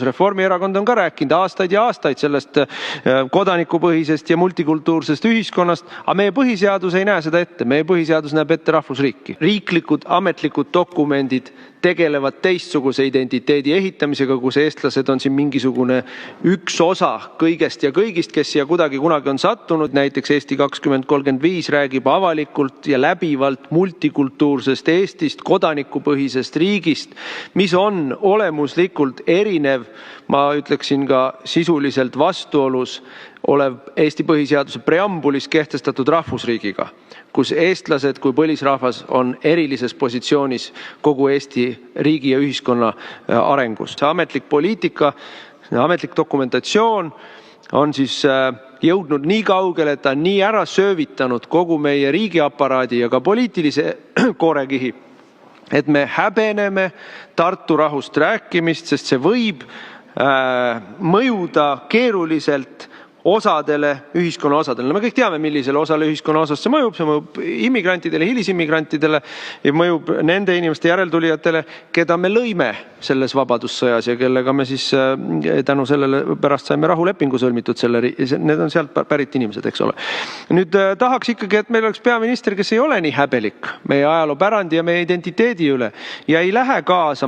Reformierakond on ka rääkinud aastaid ja aastaid sellest kodanikupõhisest ja multikultuursest ühiskonnast, aga meie põhiseadus ei näe seda ette. Meie põhiseadus näeb ette rahvusriiki. Riiklikud ametlikud dokumendid tegelevad teistsuguse identiteedi ehitamisega, kus eestlased on siin mingisugune üks osa kõigest ja kõigist, kes siia kunagi on sattunud. Näiteks Eesti 2035 räägib avalikult ja läbivalt multikultuursest Eestist, kodanikupõhisest riigist, mis on olemuslikult erinev, ma ütleksin ka sisuliselt vastuolus olev Eesti põhiseaduse preambulis kehtestatud rahvusriigiga, kus eestlased kui põlisrahvas on erilises positsioonis kogu Eesti riigi ja ühiskonna arengus. See ametlik poliitika, ametlik dokumentatsioon on siis jõudnud nii kaugele, et ta on nii ära söövitanud kogu meie riigiaparaadi ja ka poliitilise koorekihi, et me häbeneme Tartu rahust rääkimist, sest see võib mõjuda keeruliselt osadele ühiskonna osadele. Me kõik teame, millisele osale ühiskonna osast see mõjub immigrantidele, hilisimmigrantidele ja mõjub nende inimeste järeltulijatele, keda me lõime selles vabadussõjas ja kellega me siis tänu sellele pärast saime rahulepingu sõlmitud. Need on sealt pärit inimesed, eks ole. Nüüd tahaks ikkagi, et meil oleks peaminister, kes ei ole nii häbelik meie ajaloopärandi ja meie identiteedi üle ja ei lähe kaasa